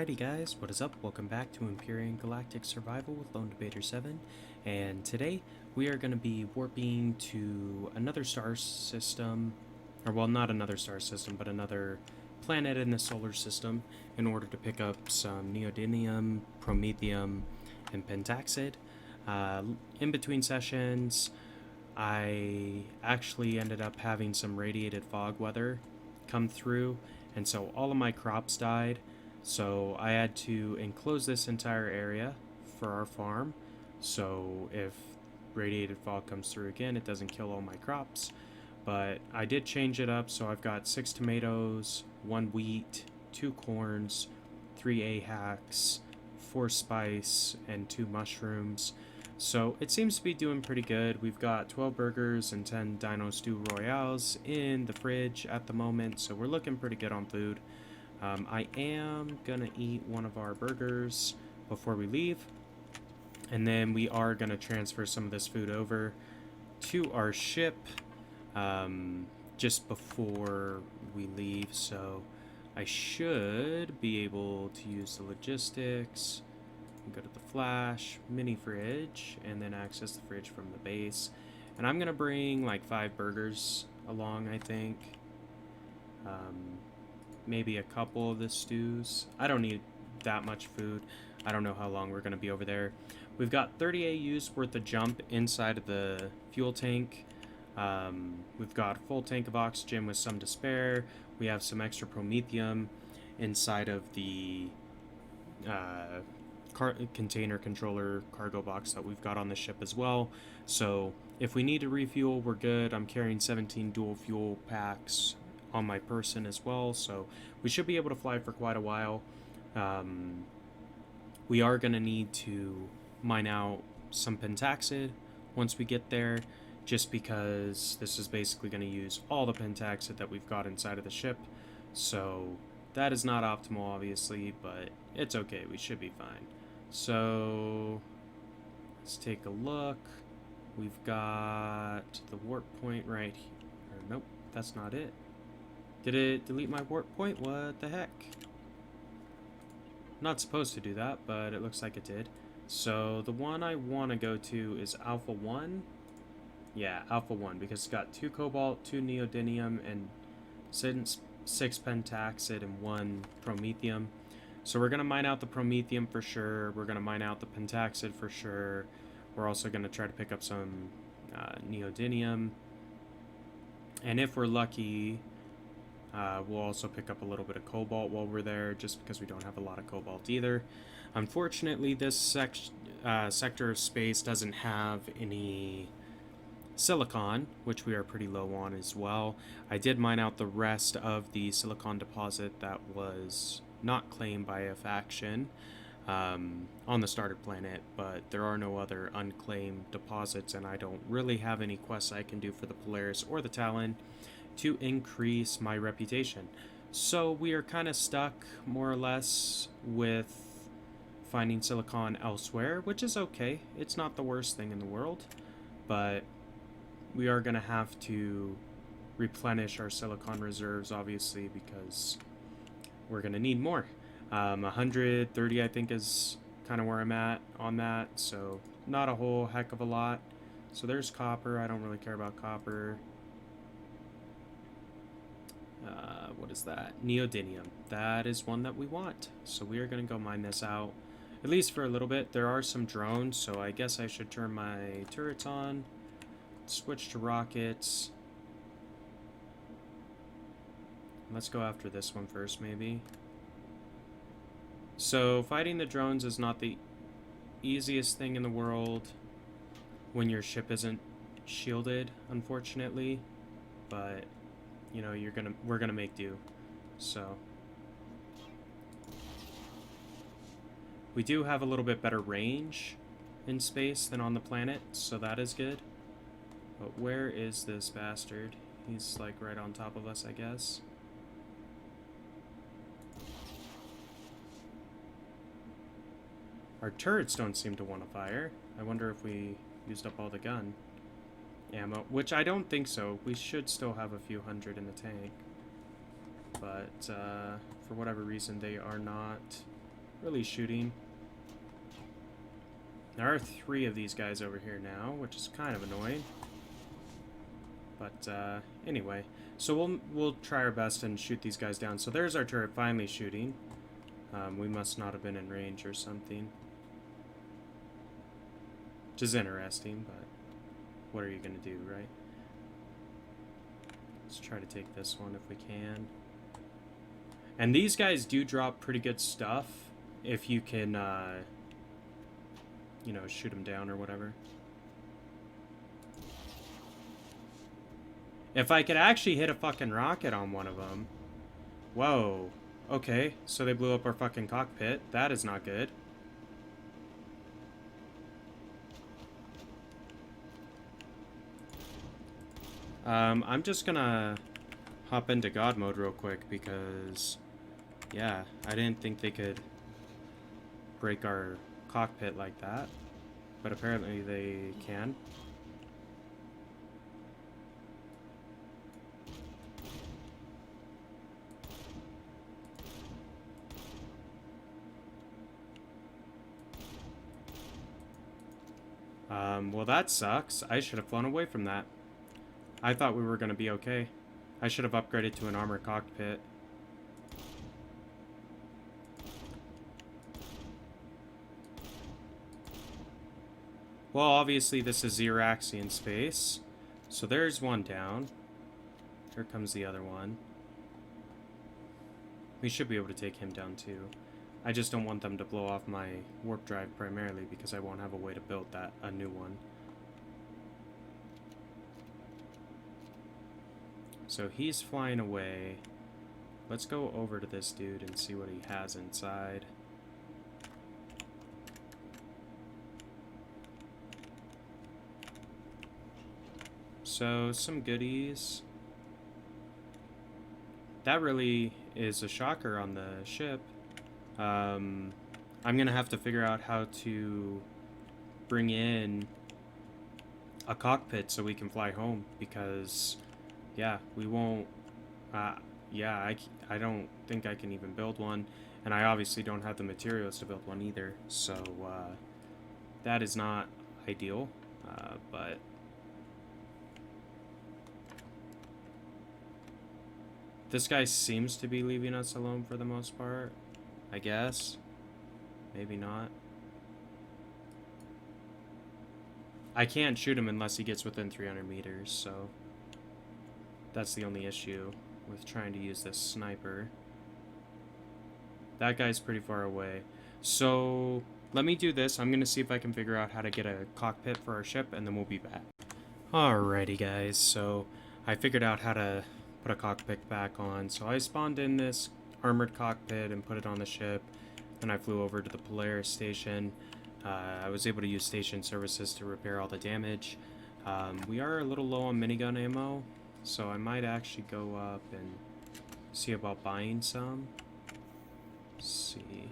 Alrighty guys, what is up? Welcome back to Empyrion Galactic Survival with Lone Debater 7, and today we are going to be warping to another star system, or well, not another star system, but another planet in the solar system in order to pick up some neodymium, promethium, and pentaxid. In between sessions, I actually ended up having some radiated fog weather come through, and so all of my crops died. So I had to enclose this entire area for our farm, so if radiated fog comes through again, it doesn't kill all my crops. But I did change it up, so I've got 6 tomatoes, 1 wheat, 2 corns, 3 ahaks, 4 spice, and 2 mushrooms. So it seems to be doing pretty good. We've got 12 burgers and 10 Dino Stew Royales in the fridge at the moment, so we're looking pretty good on food. I am gonna eat one of our burgers before we leave, and then we are gonna transfer some of this food over to our ship just before we leave, so I should be able to use the logistics, go to the flash, mini fridge, and then access the fridge from the base. And I'm gonna bring like 5 burgers along, I think. Maybe a couple of the stews. I don't need that much food. I don't know how long we're going to be over there. We've got 30 AU's worth of jump inside of the fuel tank. We've got a full tank of oxygen with some to spare. We have some extra promethium inside of the container controller cargo box that we've got on the ship as well. So if we need to refuel, we're good. I'm carrying 17 dual fuel packs on my person as well, so we should be able to fly for quite a while. We are going to need to mine out some pentaxid once we get there, just because this is basically going to use all the pentaxid that we've got inside of the ship. So that is not optimal, obviously, but it's okay. We should be fine. So let's take a look. We've got the warp point right here. Nope, that's not it. Did it delete my warp point? What the heck? Not supposed to do that, but it looks like it did. So the one I want to go to is Alpha 1. Yeah, Alpha 1, because it's got 2 cobalt, 2 neodymium, and 6 pentaxid and 1 promethium. So we're going to mine out the promethium for sure. We're going to mine out the pentaxid for sure. We're also going to try to pick up some neodymium. And if we're lucky, we'll also pick up a little bit of cobalt while we're there, just because we don't have a lot of cobalt either. Unfortunately, this sector of space doesn't have any silicon, which we are pretty low on as well. I did mine out the rest of the silicon deposit that was not claimed by a faction on the starter planet, but there are no other unclaimed deposits, and I don't really have any quests I can do for the Polaris or the Talon to increase my reputation. So we are kind of stuck, more or less, with finding silicon elsewhere, which is okay. It's not the worst thing in the world, but we are going to have to replenish our silicon reserves, obviously, because we're going to need more. 130, I think, is kind of where I'm at on that, so not a whole heck of a lot. So there's copper. I don't really care about copper. What is that? Neodymium. That is one that we want. So we are going to go mine this out, at least for a little bit. There are some drones, so I guess I should turn my turrets on. Switch to rockets. Let's go after this one first, maybe. So fighting the drones is not the easiest thing in the world when your ship isn't shielded, unfortunately, but you know, we're gonna make do. So we do have a little bit better range in space than on the planet, so that is good. But where is this bastard? He's like right on top of us, I guess. Our turrets don't seem to want to fire. I wonder if we used up all the gun ammo, which I don't think so. We should still have a few hundred in the tank, but for whatever reason they are not really shooting. There are 3 of these guys over here now, which is kind of annoying. But anyway, so we'll try our best and shoot these guys down. So there's our turret finally shooting. We must not have been in range or something. Which is interesting, but what are you going to do, right? Let's try to take this one if we can. And these guys do drop pretty good stuff if you can, you know, shoot them down or whatever. If I could actually hit a fucking rocket on one of them. Whoa. Okay, so they blew up our fucking cockpit. That is not good. I'm just gonna hop into God mode real quick because, yeah, I didn't think they could break our cockpit like that, but apparently they can. Well, that sucks. I should have flown away from that. I thought we were going to be okay. I should have upgraded to an armored cockpit. Well, obviously this is Xeraxian space. So there's one down. Here comes the other one. We should be able to take him down too. I just don't want them to blow off my warp drive primarily because I won't have a way to build a new one. So he's flying away. Let's go over to this dude and see what he has inside. So, some goodies. That really is a shocker on the ship. I'm gonna have to figure out how to bring in a cockpit so we can fly home because, yeah, we won't, yeah, I don't think I can even build one, and I obviously don't have the materials to build one either, so, that is not ideal, but this guy seems to be leaving us alone for the most part, I guess. Maybe not. I can't shoot him unless he gets within 300 meters, so that's the only issue with trying to use this sniper. That guy's pretty far away. So let me do this. I'm going to see if I can figure out how to get a cockpit for our ship, and then we'll be back. Alrighty, guys. So I figured out how to put a cockpit back on. So I spawned in this armored cockpit and put it on the ship. Then I flew over to the Polaris station. I was able to use station services to repair all the damage. We are a little low on minigun ammo, so I might actually go up and see about buying some. Let's see.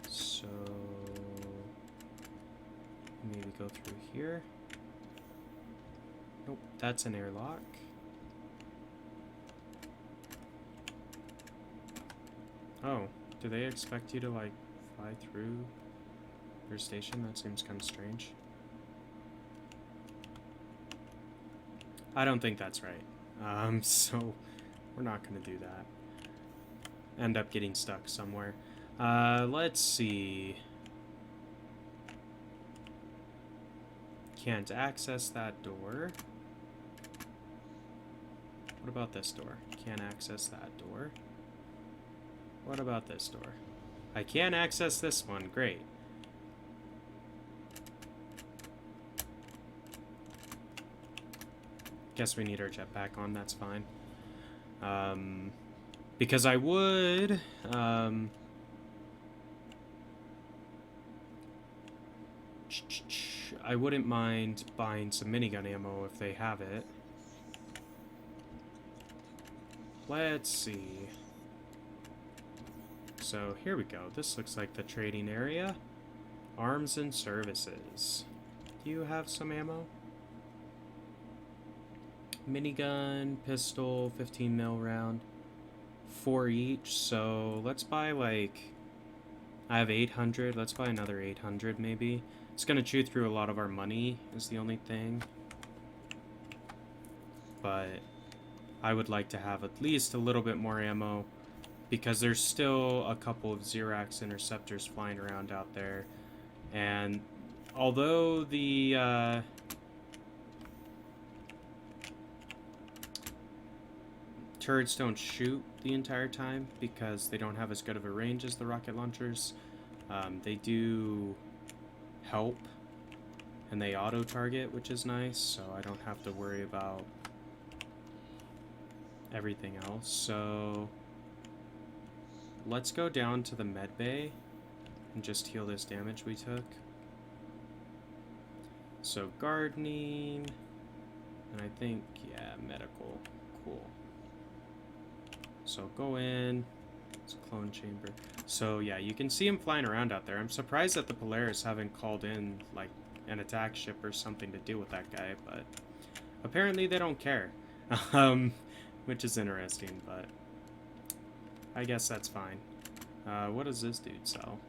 So maybe go through here. Nope, that's an airlock. Oh, do they expect you to, like, fly through their station? That seems kind of strange. I don't think that's right. So we're not going to do that. End up getting stuck somewhere. Let's see. Can't access that door. What about this door? Can't access that door. What about this door? I can access this one. Great. Guess we need our jetpack on. That's fine. Because I would... I wouldn't mind buying some minigun ammo if they have it. Let's see. So here we go. This looks like the trading area. Arms and services. Do you have some ammo? Minigun, pistol, 15 mil round, 4 each, so let's buy like... I have 800, let's buy another 800 maybe. It's gonna chew through a lot of our money, is the only thing. But I would like to have at least a little bit more ammo, because there's still a couple of Xerax interceptors flying around out there. And although the turrets don't shoot the entire time because they don't have as good of a range as the rocket launchers, they do help, and they auto-target, which is nice, so I don't have to worry about everything else. So let's go down to the med bay and just heal this damage we took. So gardening, and I think, yeah, medical. Cool. So go in. It's a clone chamber. So yeah, you can see him flying around out there. I'm surprised that the Polaris haven't called in like an attack ship or something to deal with that guy, but apparently they don't care. Which is interesting, but I guess that's fine. What does this dude sell?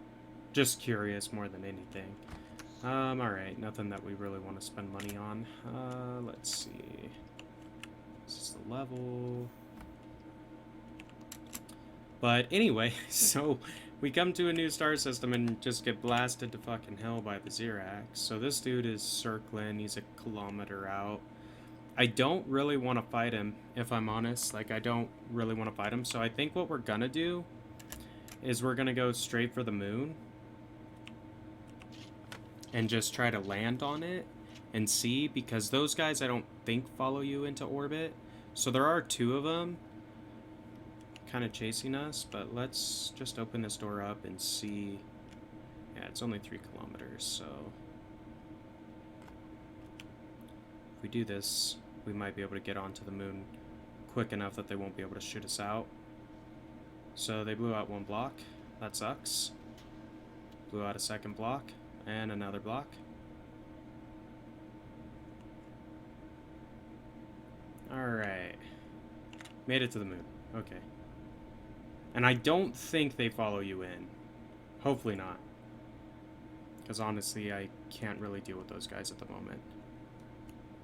Just curious more than anything. Alright, nothing that we really want to spend money on. Let's see. This is the level. But anyway, so we come to a new star system and just get blasted to fucking hell by the Xerax. So this dude is circling, he's a kilometer out. I don't really want to fight him, if I'm honest. Like, I don't really want to fight him. So I think what we're gonna do is we're gonna go straight for the moon and just try to land on it and see, because those guys I don't think follow you into orbit. So there are 2 of them kind of chasing us, but let's just open this door up and see. Yeah, it's only 3 kilometers, so if we do this, we might be able to get onto the moon quick enough that they won't be able to shoot us out. So they blew out 1 block. That sucks. Blew out a 2nd block and another block. Alright. Made it to the moon. Okay. And I don't think they follow you in. Hopefully not. Because honestly, I can't really deal with those guys at the moment.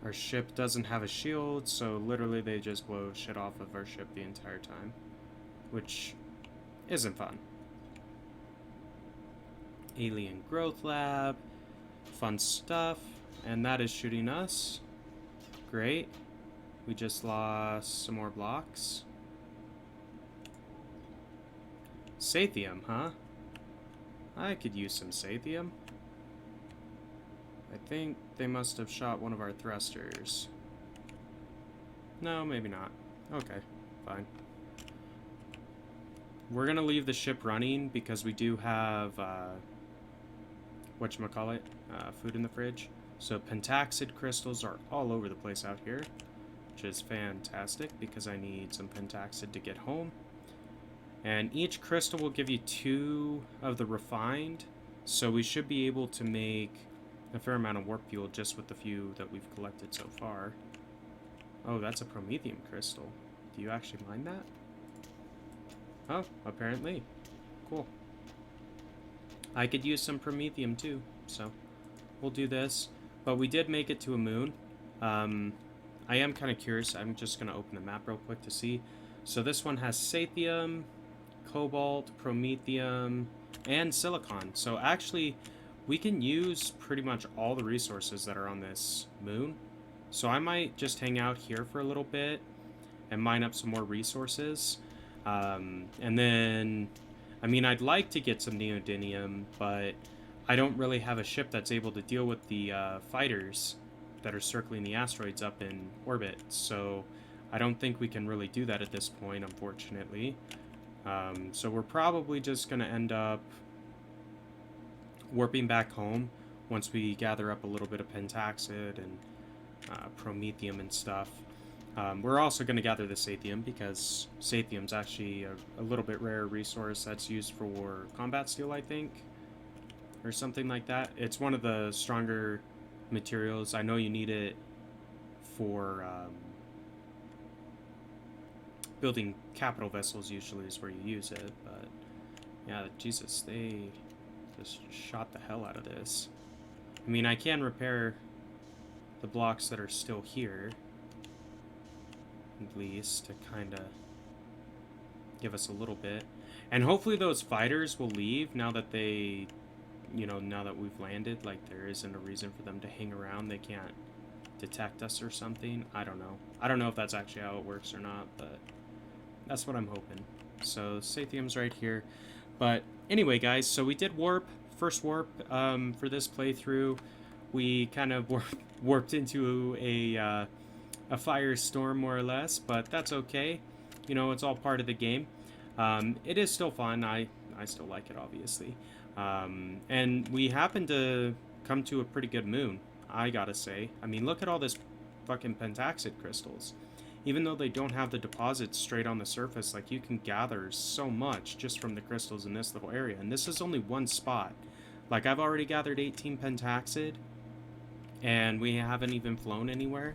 Our ship doesn't have a shield, so literally they just blow shit off of our ship the entire time. Which isn't fun. Alien Growth Lab. Fun stuff. And that is shooting us. Great. We just lost some more blocks. Sathium, huh? I could use some Sathium. I think they must have shot one of our thrusters. No, maybe not. Okay, fine. We're gonna leave the ship running because we do have, whatchamacallit, food in the fridge. So pentaxid crystals are all over the place out here, which is fantastic because I need some pentaxid to get home. And each crystal will give you 2 of the refined, so we should be able to make a fair amount of warp fuel just with the few that we've collected so far. Oh, that's a promethium crystal. Do you actually mine that? Oh, apparently. Cool. I could use some promethium too, so we'll do this. But we did make it to a moon. I am kind of curious. I'm just going to open the map real quick to see. So this one has Sathium, Cobalt, Promethium, and Silicon. So actually, we can use pretty much all the resources that are on this moon. So I might just hang out here for a little bit and mine up some more resources. And then, I mean, I'd like to get some neodymium, but I don't really have a ship that's able to deal with the fighters that are circling the asteroids up in orbit. So I don't think we can really do that at this point, unfortunately. So we're probably just going to end up warping back home once we gather up a little bit of pentaxid and promethium and stuff. We're also going to gather the Sathium because Sathium's actually a little bit rare resource that's used for combat steel, I think, or something like that. It's one of the stronger materials. I know you need it for building capital vessels usually is where you use it, but yeah, Jesus, they just shot the hell out of this. I mean, I can repair the blocks that are still here, at least, to kind of give us a little bit. And hopefully those fighters will leave now that they, you know, now that we've landed. Like, there isn't a reason for them to hang around. They can't detect us or something. I don't know. I don't know if that's actually how it works or not, but that's what I'm hoping. So, Sathium's right here. But anyway, guys, so we did warp. First warp for this playthrough. We kind of warped into a firestorm, more or less, but that's okay. You know, it's all part of the game. It is still fun. I still like it, obviously. And we happened to come to a pretty good moon, I gotta say. I mean, look at all this fucking pentaxid crystals. Even though they don't have the deposits straight on the surface, like, you can gather so much just from the crystals in this little area. And this is only one spot. Like, I've already gathered 18 pentaxid, and we haven't even flown anywhere.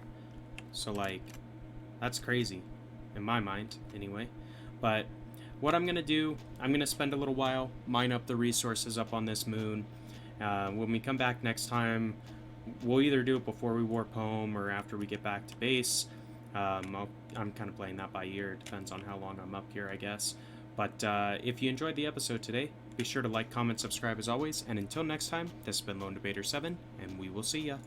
So, like, that's crazy. In my mind, anyway. But what I'm going to do, I'm going to spend a little while, mine up the resources up on this moon. When we come back next time, we'll either do it before we warp home or after we get back to base. I'm kind of playing that by ear. It depends on how long I'm up here, I guess. But if you enjoyed the episode today, be sure to like, comment, subscribe as always. And until next time, this has been Lone Debater 7, and we will see ya.